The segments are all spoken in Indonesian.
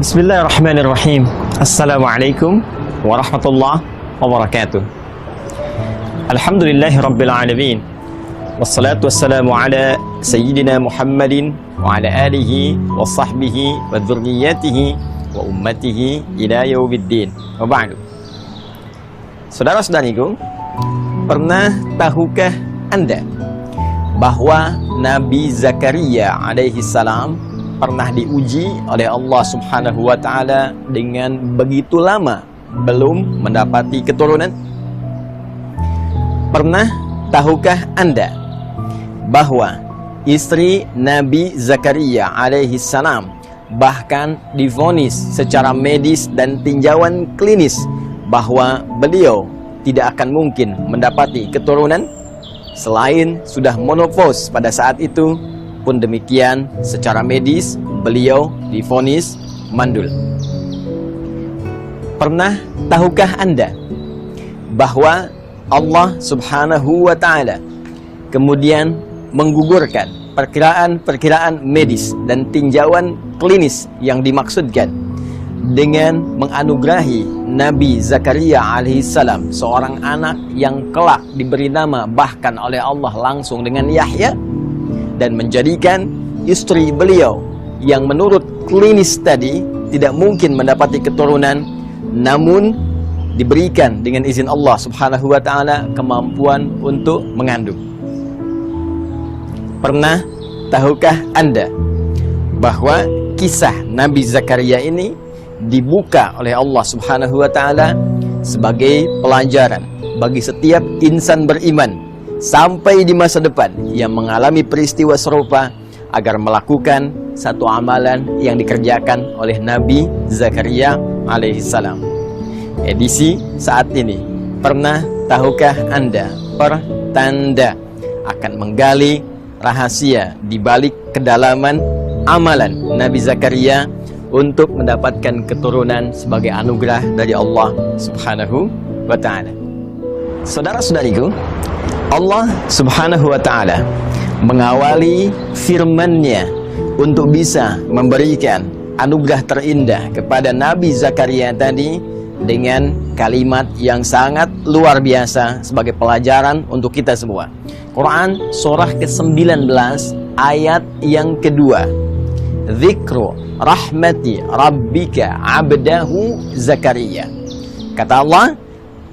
Bismillahirrahmanirrahim. Assalamualaikum warahmatullahi wabarakatuh. Alhamdulillahi rabbil alamin. Wassalatu wassalamu ala sayyidina Muhammadin wa ala alihi wa sahbihi wa dzurriyyatihi wa ummatihi ila yaumiddin. Wa ba'du. Saudara-saudariku, pernah tahukah Anda bahwa Nabi Zakaria alaihi salam pernah diuji oleh Allah Subhanahu wa taala dengan begitu lama belum mendapati keturunan? Pernah tahukah Anda bahwa istri Nabi Zakaria alaihi salam bahkan divonis secara medis dan tinjauan klinis bahwa beliau tidak akan mungkin mendapati keturunan selain sudah menopause pada saat itu? Pun demikian, secara medis beliau divonis mandul. Pernah tahukah Anda bahwa Allah Subhanahu wa taala kemudian menggugurkan perkiraan-perkiraan medis dan tinjauan klinis yang dimaksudkan dengan menganugerahi Nabi Zakaria alaihissalam seorang anak yang kelak diberi nama bahkan oleh Allah langsung dengan Yahya, dan menjadikan istri beliau yang menurut klinis tadi tidak mungkin mendapati keturunan, namun diberikan dengan izin Allah Subhanahu wa taala kemampuan untuk mengandung. Pernah tahukah Anda bahwa kisah Nabi Zakaria ini dibuka oleh Allah Subhanahu wa taala sebagai pelajaran bagi setiap insan beriman sampai di masa depan yang mengalami peristiwa serupa agar melakukan satu amalan yang dikerjakan oleh Nabi Zakaria alaihissalam. Edisi saat ini, pernah tahukah Anda pertanda akan menggali rahasia di balik kedalaman amalan Nabi Zakaria untuk mendapatkan keturunan sebagai anugerah dari Allah Subhanahu wa taala. Saudara-saudariku, Allah Subhanahu wa ta'ala mengawali firman-Nya untuk bisa memberikan anugerah terindah kepada Nabi Zakaria tadi dengan kalimat yang sangat luar biasa sebagai pelajaran untuk kita semua. Quran surah ke-19 ayat yang kedua. Dzikru rahmati rabbika abdahu Zakaria. Kata Allah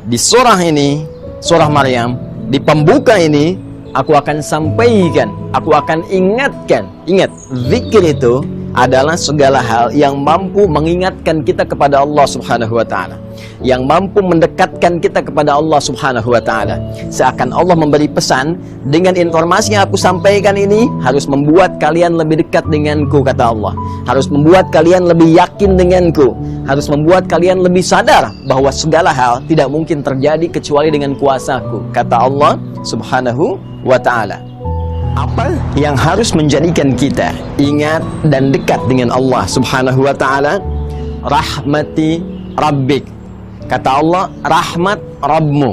di surah ini, surah Maryam, di pembuka ini, aku akan sampaikan, aku akan ingatkan. Ingat, zikir itu adalah segala hal yang mampu mengingatkan kita kepada Allah Subhanahu wa taala, yang mampu mendekatkan kita kepada Allah Subhanahu wa taala. Seakan Allah memberi pesan, dengan informasi yang aku sampaikan ini harus membuat kalian lebih dekat denganku, kata Allah. Harus membuat kalian lebih yakin denganku, harus membuat kalian lebih sadar bahwa segala hal tidak mungkin terjadi kecuali dengan kuasaku, kata Allah Subhanahu wa ta'ala. Apa yang harus menjadikan kita ingat dan dekat dengan Allah Subhanahu wa ta'ala? Rahmati Rabbik. Kata Allah, rahmat Rabbmu.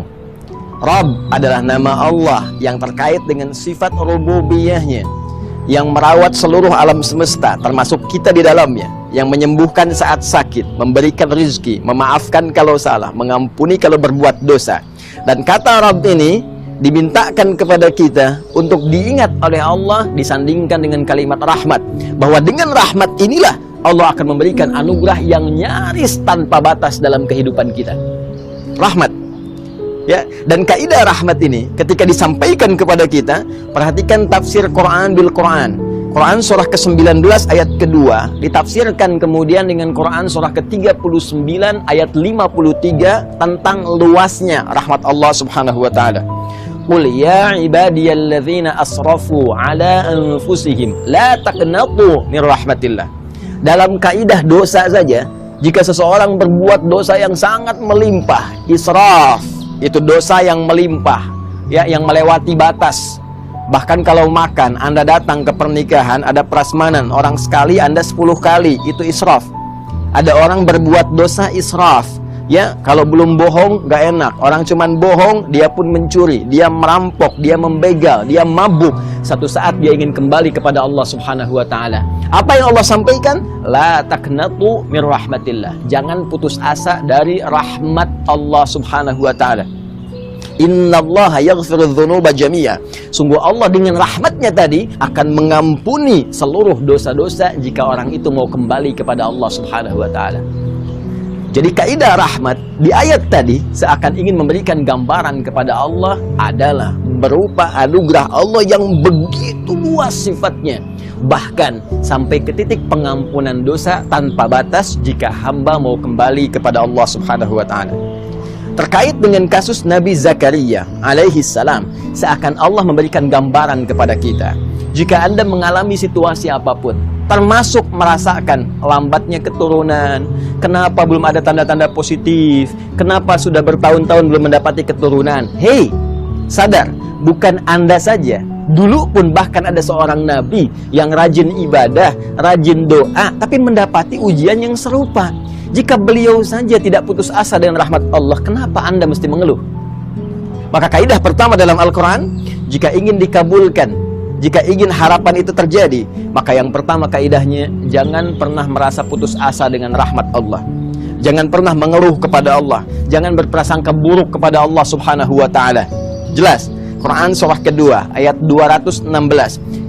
Rabb adalah nama Allah yang terkait dengan sifat rububiyahnya, yang merawat seluruh alam semesta termasuk kita di dalamnya, yang menyembuhkan saat sakit, memberikan rezeki, memaafkan kalau salah, mengampuni kalau berbuat dosa. Dan kata Rabb ini dimintakan kepada kita untuk diingat oleh Allah disandingkan dengan kalimat rahmat, bahwa dengan rahmat inilah Allah akan memberikan anugerah yang nyaris tanpa batas dalam kehidupan kita. Rahmat, ya. Dan kaidah rahmat ini ketika disampaikan kepada kita, perhatikan tafsir Quran bil Quran. Quran surah ke-19 ayat kedua ditafsirkan kemudian dengan Quran surah ke-39 ayat 53 tentang luasnya rahmat Allah Subhanahu wa taala. Qul ya ibadiyalladzina asrafu ala anfusihim la taqnatu min rahmatillah. Dalam kaidah dosa saja, jika seseorang berbuat dosa yang sangat melimpah, israf, itu dosa yang melimpah, ya, yang melewati batas. Bahkan kalau makan, Anda datang ke pernikahan, ada prasmanan, orang sekali, Anda 10 kali, itu israf. Ada orang berbuat dosa israf, Ya, kalau belum bohong gak enak. Orang cuman bohong, dia pun mencuri, dia merampok, dia membegal, dia mabuk. Satu saat dia ingin kembali kepada Allah Subhanahu wa taala. Apa yang Allah sampaikan? La taqnatu mir rahmatillah. Jangan putus asa dari rahmat Allah Subhanahu wa taala. Innallaha yaghfiru dzunuba jami'a. Sungguh Allah dengan rahmatnya tadi akan mengampuni seluruh dosa-dosa jika orang itu mau kembali kepada Allah Subhanahu wa taala. Jadi kaidah rahmat di ayat tadi seakan ingin memberikan gambaran kepada Allah adalah berupa anugerah Allah yang begitu luas sifatnya. Bahkan sampai ke titik pengampunan dosa tanpa batas jika hamba mau kembali kepada Allah Subhanahu wa taala. Terkait dengan kasus Nabi Zakaria alaihi salam, seakan Allah memberikan gambaran kepada kita. Jika Anda mengalami situasi apapun, termasuk merasakan lambatnya keturunan, kenapa belum ada tanda-tanda positif, kenapa sudah bertahun-tahun belum mendapati keturunan. Hei, sadar, bukan Anda saja. Dulu pun bahkan ada seorang nabi yang rajin ibadah, rajin doa, tapi mendapati ujian yang serupa. Jika beliau saja tidak putus asa dengan rahmat Allah, kenapa Anda mesti mengeluh? Maka kaidah pertama dalam Al-Quran, jika ingin dikabulkan, jika ingin harapan itu terjadi, maka yang pertama kaidahnya, jangan pernah merasa putus asa dengan rahmat Allah. Jangan pernah mengeluh kepada Allah. Jangan berprasangka buruk kepada Allah Subhanahu wa ta'ala. Jelas, Quran surah kedua, ayat 216.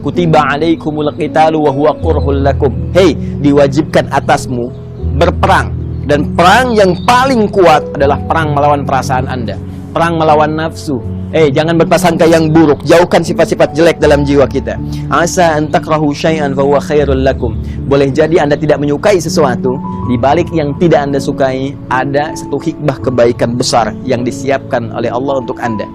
Kutiba alaikumul qitalu wa huwa kurhul lakum. Hei, diwajibkan atasmu berperang. Dan perang yang paling kuat adalah perang melawan perasaan Anda, perang melawan nafsu. Jangan berprasangka yang buruk, jauhkan sifat-sifat jelek dalam jiwa kita. Asa an takrahu syai'an fa huwa khairul lakum. Boleh jadi Anda tidak menyukai sesuatu, di balik yang tidak Anda sukai ada satu hikmah kebaikan besar yang disiapkan oleh Allah untuk Anda.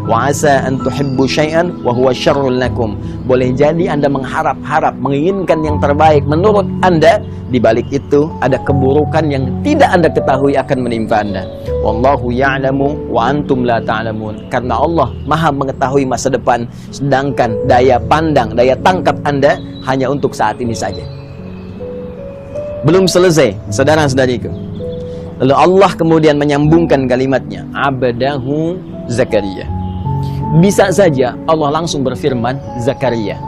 Wa asa an tuhibbu syai'an wa huwa syarrul lakum. Boleh jadi Anda mengharap-harap, menginginkan yang terbaik menurut Anda, di balik itu ada keburukan yang tidak Anda ketahui akan menimpa Anda. Wallahu ya'lamu wa antum la ta'lamun. Karena Allah Maha mengetahui masa depan, sedangkan daya pandang, daya tangkap Anda hanya untuk saat ini saja. Belum selesai, saudara-saudariku. Lalu Allah kemudian menyambungkan kalimatnya, abdahu Zakaria. Bisa saja Allah langsung berfirman Zakaria.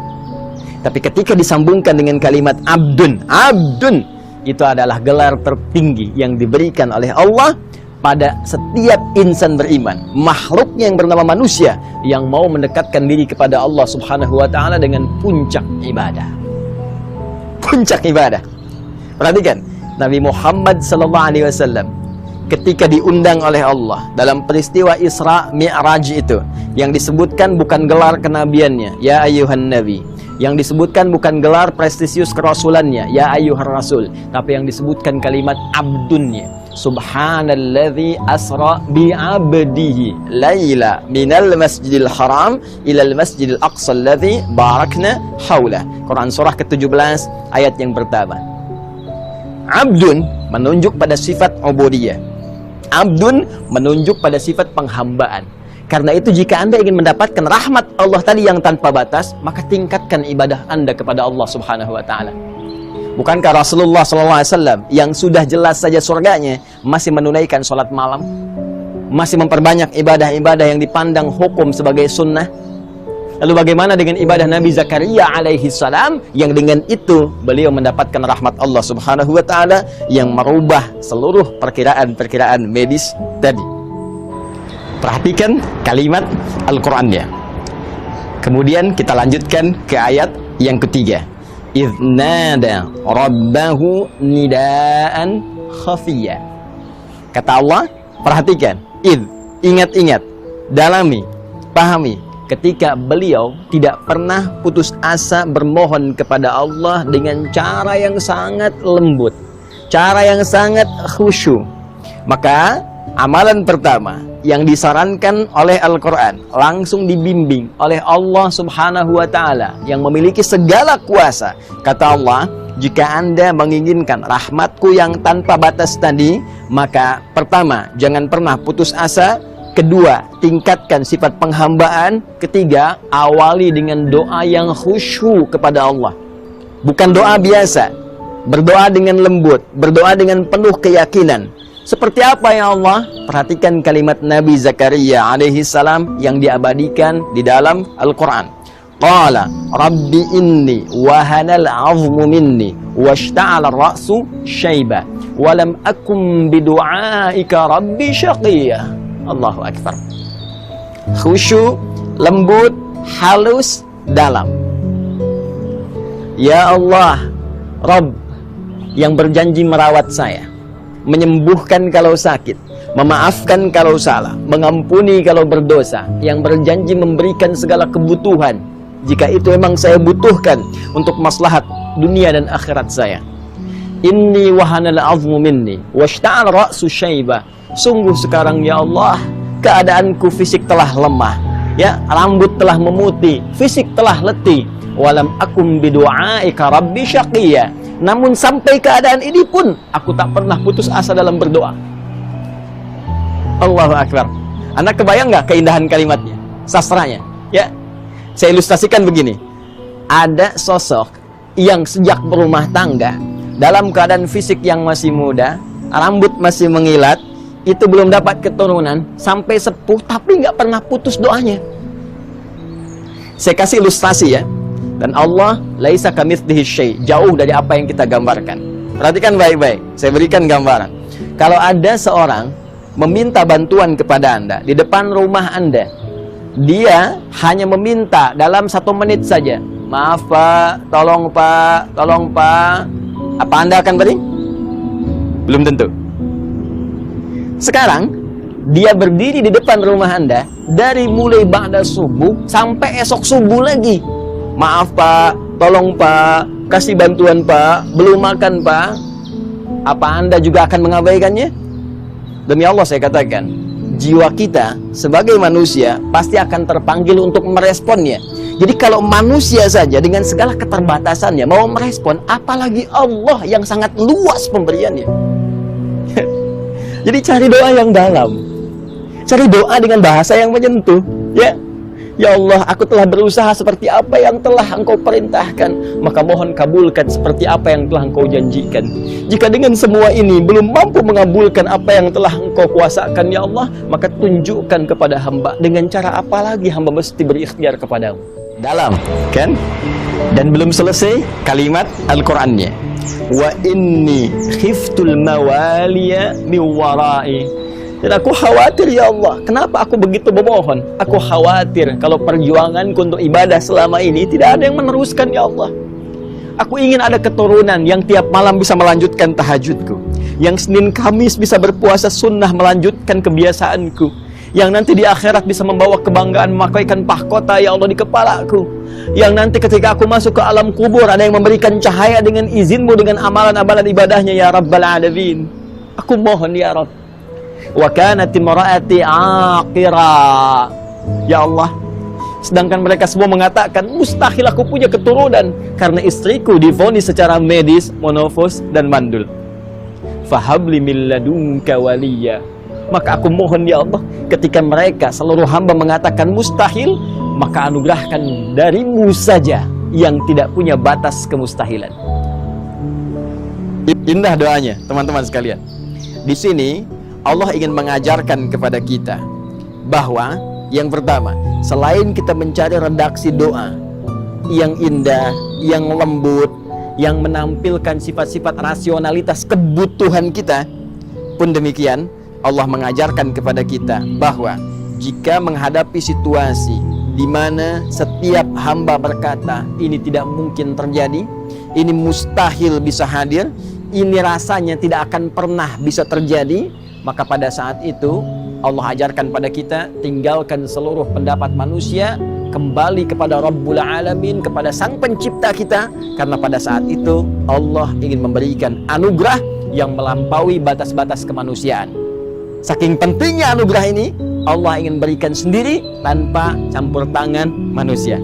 Tapi ketika disambungkan dengan kalimat abdun, abdun itu adalah gelar tertinggi yang diberikan oleh Allah pada setiap insan beriman, makhluknya yang bernama manusia yang mau mendekatkan diri kepada Allah Subhanahu wa taala dengan puncak ibadah. Puncak ibadah. Perhatikan, Nabi Muhammad sallallahu alaihi wasallam ketika diundang oleh Allah dalam peristiwa Isra Mi'raj itu, yang disebutkan bukan gelar kenabiannya, ya ayyuhan nabi. Yang disebutkan bukan gelar prestisius kerasulannya, ya ayyuhar rasul, tapi yang disebutkan kalimat abdunnya. Subhanalladzi asra bi'abdihi laila minal masjidil haram ilal masjidil aqsa alladzi barakna haulah. Quran surah ke-17 ayat yang pertama. Abdun menunjuk pada sifat ubudiyah. Abdun menunjuk pada sifat penghambaan. Karena itu jika Anda ingin mendapatkan rahmat Allah tadi yang tanpa batas, maka tingkatkan ibadah Anda kepada Allah Subhanahu wa taala. Bukankah Rasulullah SAW yang sudah jelas saja surganya masih menunaikan sholat malam, masih memperbanyak ibadah-ibadah yang dipandang hukum sebagai sunnah? Lalu bagaimana dengan ibadah Nabi Zakaria alaihi salam yang dengan itu beliau mendapatkan rahmat Allah Subhanahu wa taala yang merubah seluruh perkiraan-perkiraan medis tadi? Perhatikan kalimat Al-Qur'annya. Kemudian kita lanjutkan ke ayat yang ketiga. Idh nada rabbahu nidaan khafiyya. Kata Allah, perhatikan, ingat-ingat, dalami, pahami, ketika beliau tidak pernah putus asa bermohon kepada Allah dengan cara yang sangat lembut, cara yang sangat khusyuk. Maka amalan pertama yang disarankan oleh Al-Quran, langsung dibimbing oleh Allah Subhanahu wa ta'ala yang memiliki segala kuasa. Kata Allah, jika Anda menginginkan rahmatku yang tanpa batas tadi, maka pertama, jangan pernah putus asa. Kedua, tingkatkan sifat penghambaan. Ketiga, awali dengan doa yang khusyuk kepada Allah. Bukan doa biasa, berdoa dengan lembut, berdoa dengan penuh keyakinan. Seperti apa ya Allah? Perhatikan kalimat Nabi Zakaria alaihi salam yang diabadikan di dalam Al-Quran. Qala Rabbi inni wahanal azmu minni washta'ala ar-ra'su syaiba walam akum bidu'aika Rabbi syaqiyya. Allahu Akbar. Khusyuk, lembut, halus, dalam. Ya Allah, Rabb yang berjanji merawat saya, menyembuhkan kalau sakit, memaafkan kalau salah, mengampuni kalau berdosa, yang berjanji memberikan segala kebutuhan jika itu memang saya butuhkan untuk maslahat dunia dan akhirat saya. Inni wahanal azmu minni washta'al ra'su syaiba. Sungguh sekarang ya Allah, keadaanku fisik telah lemah, ya, rambut telah memutih, fisik telah letih. Walam akum bidu'aika Rabbi syaqiyya. Namun sampai keadaan ini pun aku tak pernah putus asa dalam berdoa. Allahu Akbar. Anda kebayang nggak keindahan kalimatnya, sastranya? Ya, saya ilustrasikan begini. Ada sosok yang sejak berumah tangga dalam keadaan fisik yang masih muda, rambut masih mengilat, itu belum dapat keturunan, sampai sepuh tapi nggak pernah putus doanya. Saya kasih ilustrasi ya. Dan Allah laisa kamitslihi syai', jauh dari apa yang kita gambarkan. Perhatikan baik-baik, saya berikan gambaran. Kalau ada seorang meminta bantuan kepada Anda di depan rumah Anda, dia hanya meminta dalam 1 menit saja, maaf Pak, tolong Pak, tolong Pak. Apa Anda akan beri? Belum tentu. Sekarang dia berdiri di depan rumah Anda dari mulai ba'da subuh sampai esok subuh lagi. Maaf Pak, tolong Pak, kasih bantuan Pak, belum makan Pak. Apa Anda juga akan mengabaikannya? Demi Allah saya katakan, jiwa kita sebagai manusia pasti akan terpanggil untuk meresponnya. Jadi kalau manusia saja dengan segala keterbatasannya mau merespon, apalagi Allah yang sangat luas pemberiannya. Jadi cari doa yang dalam, cari doa dengan bahasa yang menyentuh, ya. Ya Allah, aku telah berusaha seperti apa yang telah Engkau perintahkan, maka mohon kabulkan seperti apa yang telah Engkau janjikan. Jika dengan semua ini belum mampu mengabulkan apa yang telah Engkau kuasakan, ya Allah, maka tunjukkan kepada hamba dengan cara apa lagi hamba mesti berikhtiar kepadamu. Dalam, kan? Dan belum selesai kalimat Al-Qur'annya. Wa inni khiftul mawaliya min wara'i. Dan aku khawatir ya Allah, kenapa aku begitu memohon? Aku khawatir kalau perjuanganku untuk ibadah selama ini tidak ada yang meneruskan ya Allah. Aku ingin ada keturunan yang tiap malam bisa melanjutkan tahajudku, yang Senin Kamis bisa berpuasa sunnah melanjutkan kebiasaanku, yang nanti di akhirat bisa membawa kebanggaan memakaikan mahkota ya Allah di kepalaku, yang nanti ketika aku masuk ke alam kubur ada yang memberikan cahaya dengan izinmu dengan amalan-amalan ibadahnya ya Rabbal Alamin. Aku mohon ya Rabb. Wa kanat imraati aqira. Ya Allah, sedangkan mereka semua mengatakan mustahil aku punya keturunan karena istriku divonis secara medis monofos dan mandul. Fahabli min ladunka waliya. Maka aku mohon ya Allah, ketika mereka seluruh hamba mengatakan mustahil, maka anugerahkan darimu saja yang tidak punya batas kemustahilan. Indah doanya teman-teman sekalian. Di sini Allah ingin mengajarkan kepada kita bahwa yang pertama, selain kita mencari redaksi doa yang indah, yang lembut, yang menampilkan sifat-sifat rasionalitas kebutuhan kita, pun demikian Allah mengajarkan kepada kita bahwa jika menghadapi situasi di mana setiap hamba berkata ini tidak mungkin terjadi, ini mustahil bisa hadir, ini rasanya tidak akan pernah bisa terjadi, maka pada saat itu Allah ajarkan pada kita, tinggalkan seluruh pendapat manusia, kembali kepada Rabbul Alamin, kepada Sang Pencipta kita, karena pada saat itu Allah ingin memberikan anugerah yang melampaui batas-batas kemanusiaan. Saking pentingnya anugerah ini, Allah ingin berikan sendiri tanpa campur tangan manusia.